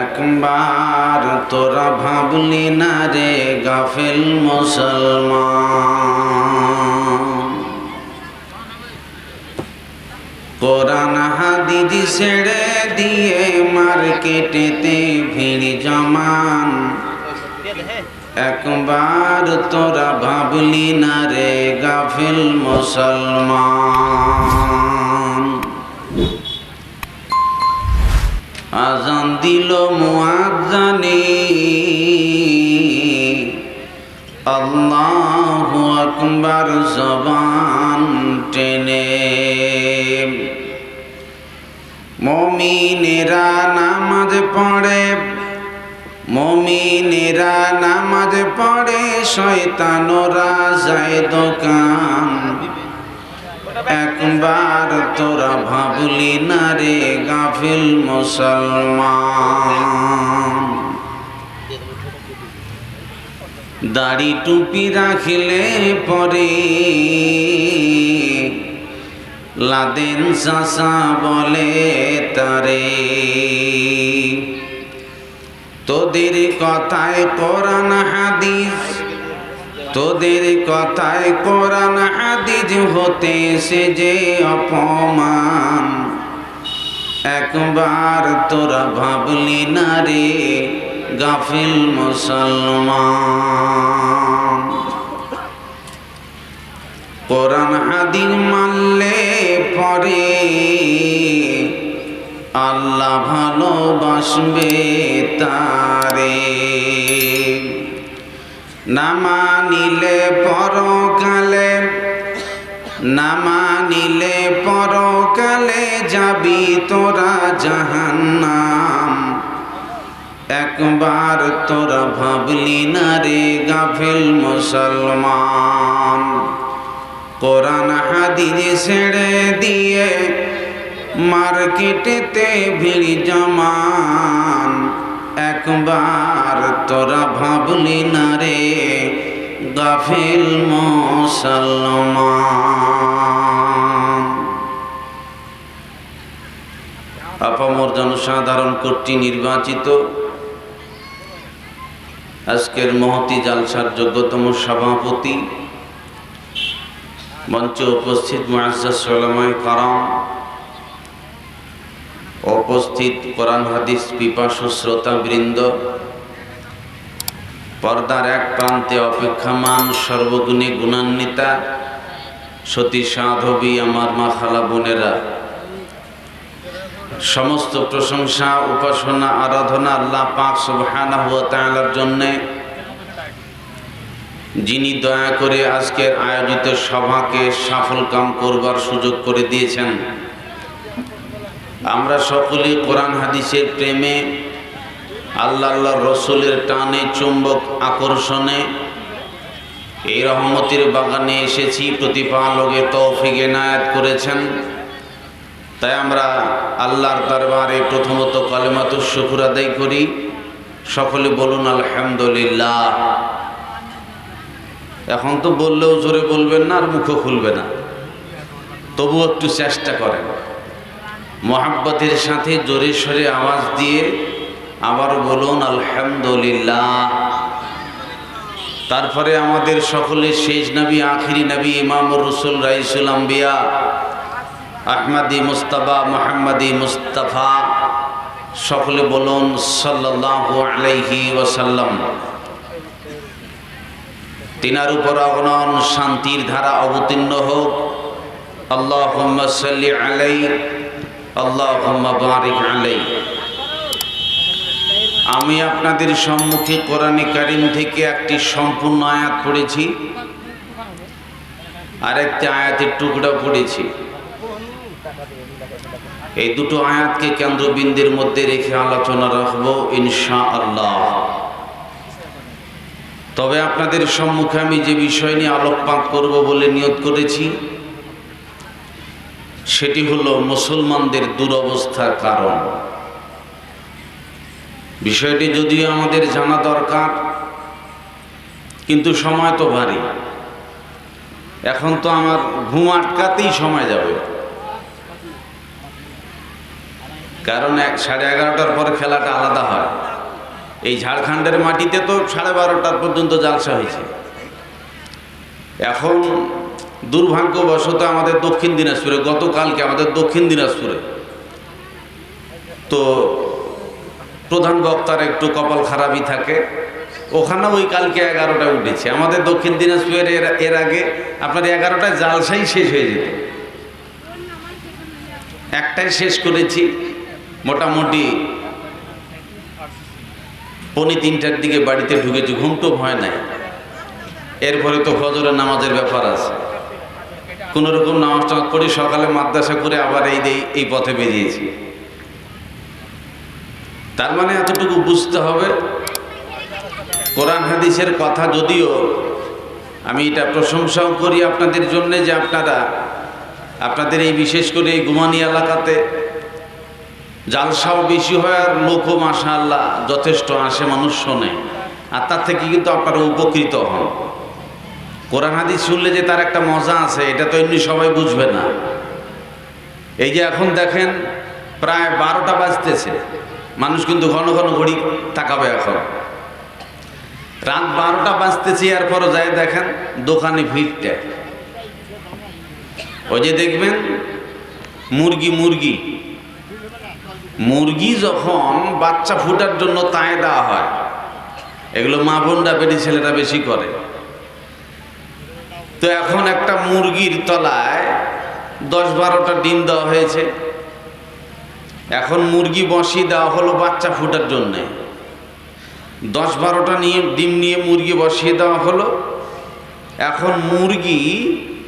একবার তোরা ভাবলি না রে গাফেল মুসলমান, কোরআন হাদিস ছেড়ে দিয়ে মার্কেটেতে ভিড় জমান। একবার তোরা ভাবলি না রে গাফেল মুসলমান। আজান দিল মুয়াজ্জিনে, আল্লাহু আকবার জবান টেনে। মুমিনেরা নামাজ পড়ে, মুমিনেরা নামাজ পড়ে, শয়তানরা যায় দোকান। একবার তোরা ভাবলি না রে গাফিল মুসলমান। দাড়ি টুপি রাখলে পরে লাদেন চাচা বলে তারে। তোদের কথায় কোরআন হাদিস, তোদের কথায় কোরআন হাদিস হতেছে যে অপমান। একবার তোরা ভাবলি না রে গাফিল মুসলমান। কোরআন হাদিস মানলে পরে আল্লাহ ভালোবাসবে তারে। না মানিলে পরকালে, না মানিলে পরকালে যাবি তোরা জাহান্নাম। একবার তোরা ভাবলি না রে গাফিল মুসলমান। কোরআন হাদিস ছেড়ে দিয়ে মার্কেটেতে ভিড় জমান। একবার তোরা ভাবলি না রে গাফিল মুসলমান। আপামর জনসাধারণ কর্তৃক নির্বাচিত আজকের মহতি জালসার যোগ্যতম সভাপতি, মঞ্চে উপস্থিত মুআজ্জাজ উলামায়ে কেরাম, উপস্থিত কোরআন হাদিস পিপাসু শ্রোতাবৃন্দ, পর্দার এক প্রান্তে অপেক্ষামান সর্বগুণে গুণান্বিতা সতী সাধবী আমার মা খালা বোনেরা, সমস্ত প্রশংসা উপাসনা আরাধনা আল্লাহ পাক সুবহানাহু ওয়া তাআলার জন্যে, যিনি দয়া করে আজকের আয়োজিত সভাকে সফলকাম করবার সুযোগ করে দিয়েছেন। আমরা সকলেই কোরআন হাদিসের প্রেমে, আল্লাহ আল্লাহর রসুলের টানে চুম্বক আকর্ষণে এই রহমতের বাগানে এসেছি। প্রতিপালকের তৌফিক এনায়েত করেছেন, তাই আমরা আল্লাহর দরবারে প্রথমত কালেমাতুশ শুকর আদায় করি। সকলে বলুন আলহামদুলিল্লাহ। এখন তো বললেও জোরে বলবেন না আর মুখও খুলবে না, তবু একটু চেষ্টা করেন মোহাব্বতের সাথে জোরে সরে আওয়াজ দিয়ে আবার বলুন আলহামদুলিল্লাহ। তারপরে আমাদের সকলের শেষ নবী, আখিরি নবী, ইমামুর রসুল, রাইসুল আম্বিয়া, আহমদি মুস্তাফা, মুহাম্মদি মুস্তাফা, সকলে বলুন সাল্লাল্লাহু আলাইহি ওয়াসাল্লাম। তিনার উপর অগণন শান্তির ধারা অবতীর্ণ হোক। আল্লাহুম্মা সাল্লি আলাইহি, আল্লাহুম্মা বারিক আলাইহি। আমি আপনাদের সম্মুখে কোরআনে কারীম থেকে একটি সম্পূর্ণ আয়াত পড়েছি, আর একটি আয়াতের টুকরা পড়েছি। এই দুটো আয়াতকে কেন্দ্রবিন্দুর মধ্যে রেখে আলোচনা রাখবো ইনশাআল্লাহ। তবে আপনাদের সম্মুখে আমি যে বিষয় নিয়ে আলোকপাত করব বলে নিয়ত করেছি, সেটি হলো মুসলমানদের দুরবস্থার কারণ। বিষয়টি যদিও আমাদের জানা দরকার, কিন্তু সময় তো ভারী। এখন তো আমার ঘুম আটকাতেই সময় যাবে। কারণ 11:30টার পরে খেলাটা আলাদা হয়। এই ঝাড়খণ্ডের মাটিতে তো 12:30 পর্যন্ত জালসা হয়েছে। এখন দুর্ভাগ্যবশত আমাদের দক্ষিণ দিনাজপুরে, গতকালকে আমাদের দক্ষিণ দিনাজপুরে তো প্রধান বক্তার একটু কপাল খারাপই থাকে, ওখানে ওই কালকে 11টায় উঠেছে। আমাদের দক্ষিণ দিনাজপুরের এর আগে আপনার 11টায় জালসাই শেষ হয়ে যেত। একটাই শেষ করেছি, মোটামুটি 2:45টার দিকে বাড়িতে ঢুকেছি, ঘুমটো ভয় নাই। এরপরে তো ফজরের নামাজের ব্যাপার আছে, কোনোরকম নামাজ টামাজ পড়ি, সকালে মাদ্রাসা করে আবার এই পথে বেরিয়েছি। তার মানে এতটুকু বুঝতে হবে, কোরআন হাদিসের কথা যদিও আমি এটা প্রশংসাও করি আপনাদের জন্য, যে আপনাদের এই বিশেষ করে এই গুমানি এলাকাতে জালসাও বেশি হয় আর লোকও মাশাআল্লাহ যথেষ্ট আসে, মানুষ শোনে, আর তার থেকে কিন্তু আপনারা উপকৃত হন। কোরআন হাদিস শুনলে যে তার একটা মজা আছে, এটা তো এমনি সবাই বুঝবে না। এই যে এখন দেখেন প্রায় 12টা বাজতেছে, মানুষ কিন্তু ঘন ঘন ঘড়ি তাকাবে। এখন রাত 12টা বাজতেছে, এরপরও যায় দেখেন দোকানে ভিড়টা। ওই যে দেখবেন মুরগি যখন বাচ্চা ফুটার জন্য তাই দেওয়া হয়, এগুলো মা বোনরা, বেটি ছেলেরা বেশি করে। তো এখন একটা মুরগির তলায় 10-12টা ডিম দেওয়া হয়েছে। এখন মুরগি বসিয়ে দেওয়া হলো বাচ্চা ফুটার জন্যে। 10-12টা ডিম নিয়ে মুরগি বসিয়ে দেওয়া হলো। এখন মুরগি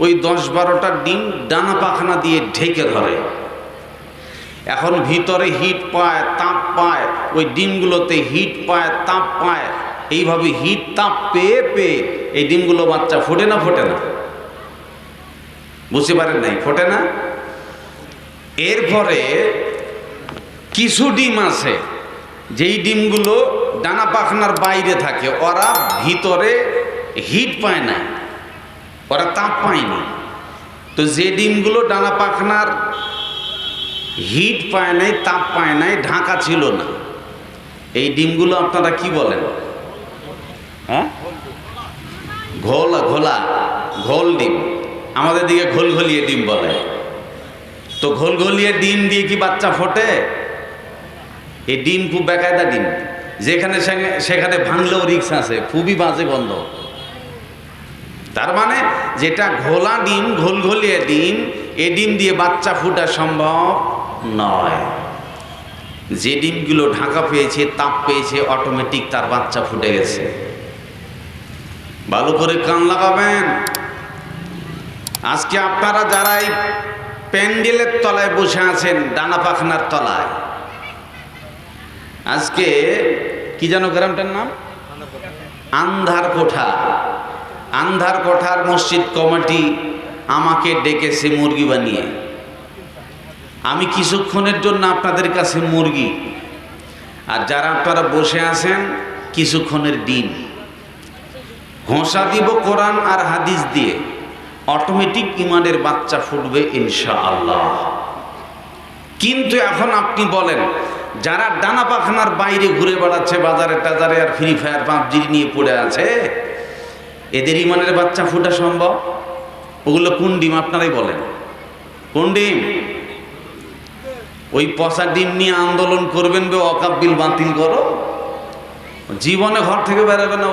ওই 10-12টা ডিম ডানা পাখনা দিয়ে ঢেকে ধরে। এখন ভিতরে হিট পায়, তাপ পায়, ওই ডিমগুলোতে হিট পায়, তাপ পায়, এইভাবে হিট তাপ পেয়ে পেয়ে এই ডিমগুলো বাচ্চা ফোটে না বুঝতে পারেন নাই, ফোটে না। এরপরে কিছু ডিম আছে যেই ডিমগুলো ডানা পাখনার বাইরে থাকে, ওরা ভিতরে হিট পায় না, ওরা তাপ পায়নি। তো যে ডিমগুলো ডানা পাখনার হিট পায় নাই, তাপ পায় নাই, ঢাকা ছিল না, এই ডিমগুলো আপনারা কি বলেন? হ্যাঁ, ঘোল ডিম। আমাদের দিকে ঘোলঘলিয়ে ডিম বলে। তো ঘোলঘলিয়ে ডিম দিয়ে কি বাচ্চা ফোটে? এই ডিম খুব বেকায়দা ডিম, যেখানে সেখানে ভাঙলেও রিক্স আছে, খুবই বাজে গন্ধ। তার মানে যেটা ঘোলা ডিম, ঘোলঘলিয়ে ডিম, এ ডিম দিয়ে বাচ্চা ফোটা সম্ভব নয়। যে ডিমগুলো ঢাকা পেয়েছে, তাপ পেয়েছে, অটোমেটিক তার বাচ্চা ফুটে গেছে। ভালো করে কান লাগাবেন। আজকে আপনারা যারা এই প্যান্ডেলের তলায় বসে আছেন, ডানা পাখনার তলায়, আজকে কি যেন গ্রামটার নাম? আন্ধার কোঠার মসজিদ কমিটি আমাকে ডেকেছে মুরগি বানিয়ে। আমি কিছুক্ষণের জন্য আপনাদের কাছে মুরগি, আর যারা আপনারা বসে আছেন কিছুক্ষণের ডিম। ঘোষা দিব কোরআন আর হাদিস দিয়ে, অটোমেটিক ইমানের বাচ্চা ফুটবে ইনশাআল্লাহ। কিন্তু এখন আপনি বলেন, যারা ডানা পাখনার বাইরে ঘুরে বেড়াচ্ছে বাজারে টাজারে, আর ফ্রি ফায়ার পাবজি নিয়ে পড়ে আছে, এদের ইমানের বাচ্চা ফুটা সম্ভব? ওগুলো কোন ডিম আপনারাই বলেন, কোন ডিম? ওই পচা ডিম নিয়ে আন্দোলন করবেন, ওয়াকফ বিল বাতিল করো, জীবনে ঘর থেকে বেরোবে না।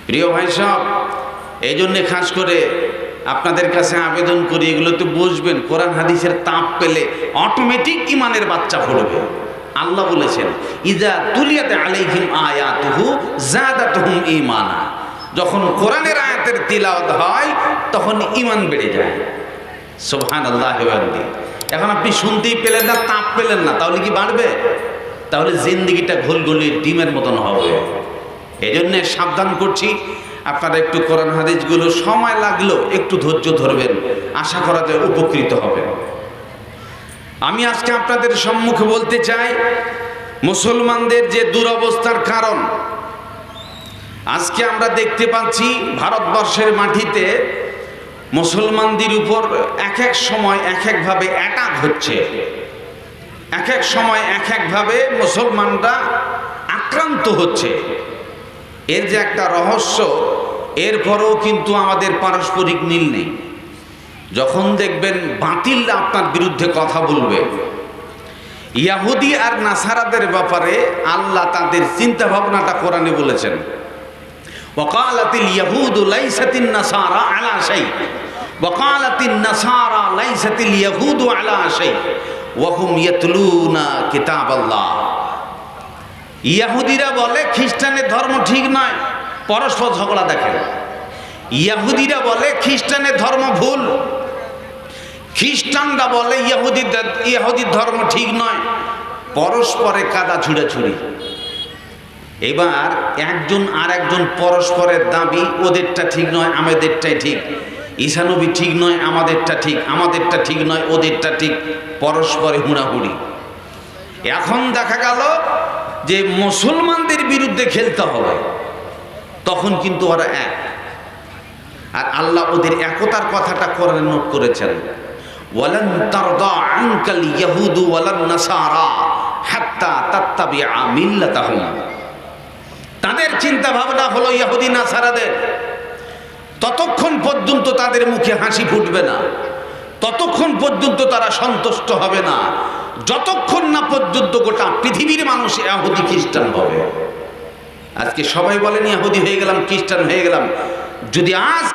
প্রিয় ভাই সব, এই জন্যে খাস করে আপনাদের কাছে আবেদন করি, এগুলোতে বুঝবেন, কোরআন হাদিসের তাপ পেলে অটোমেটিক ইমানের বাচ্চা ফুটবে। আল্লাহ বলেছেন, ইজা তুলিয়াত আলাইহিম আয়াতুহু যাদাতুহুম ঈমানা। যখন কোরআনের আয়াতের তিলাওয়াত হয় তখন ঈমান বেড়ে যায়। সুবহানাল্লাহি ওয়া বিহামদিহি। এখন আপনি শুনতেই পেলেন না, তাপ পেলেন না, তাহলে কি বাড়বে? তাহলে জিন্দেগিটা ঘোলঘলিয়ে ডিমের মতন হবে। এই জন্যে সাবধান করছি, আপনারা একটু কোরআন হাদিসগুলো সময় লাগলেও একটু ধৈর্য ধরবেন, আশা করা যায় উপকৃত হবেন। আমি আজকে আপনাদের সম্মুখে বলতে চাই, মুসলমানদের যে দুরবস্থার কারণ আজকে আমরা দেখতে পাচ্ছি, ভারতবর্ষের মাটিতে মুসলমানদের উপর এক এক সময় এক একভাবে অ্যাটাক হচ্ছে। এক এক সময় এক একভাবে মুসলমানরা আক্রান্ত হচ্ছে। এর যে একটা রহস্য, এরপরেও কিন্তু আমাদের পারস্পরিক মিল নেই। যখন দেখবেন বাতিল আপনার বিরুদ্ধে কথা বলবে, ইয়াহুদি আর নাসারাদের ব্যাপারে আল্লাহ তাদের চিন্তা ভাবনাটা কোরআনে বলেছেন, ওয়াকালাতিল ইয়াহুদু লাইসাতিন নাসারা আলা শাই ওয়াকালাতিন নাসারা লাইসাতিল ইয়াহুদু আলা শাই ওয়া হুম ইয়াতলুনা কিতাবাল্লাহ। ইয়াহুদিরা বলে খ্রিস্টানের ধর্ম ঠিক নয়, পরস্পর ঝগড়া দেখেন। ইয়াহুদিরা বলে খ্রিস্টানের ধর্ম ভুল, খ্রিস্টানরা বলে ইহুদির ধর্ম ঠিক নয়, পরস্পরে কাদা ছুড়াছুড়ি। এবার একজন আর একজন পরস্পরের দাবি, ওদেরটা ঠিক নয় আমাদেরটাই ঠিক, ঈসানবী ঠিক নয় আমাদেরটা ঠিক, আমাদেরটা ঠিক নয় ওদেরটা ঠিক, পরস্পরে হুড়াহুড়ি। এখন দেখা গেল যে মুসলমানদের বিরুদ্ধে খেলতে হবে, তখন কিন্তু ওরা এক। আর আল্লাহ ওদের একতার কথাটা কোরআনে নোট করেছেন, ওয়ালান তারদা আনকাল ইয়াহুদু ওয়ালান নাসারা হাত্তা তাত্তাবিআ মিল্লাতাহুম। তাদের চিন্তা ভাবনা হলো ইহুদি নাসারাদের, ততক্ষণ পর্যন্ত তাদের মুখে হাসি ফুটবে না, ততক্ষণ পর্যন্ত তারা সন্তুষ্ট হবে না, যতক্ষণ না পর্যন্ত গোটা পৃথিবীর মানুষ ইহুদি খ্রিস্টান হবে। আজকে সবাই বলেন ইহুদি হয়ে গেলাম, খ্রিস্টান হয়ে গেলাম। যদি আজ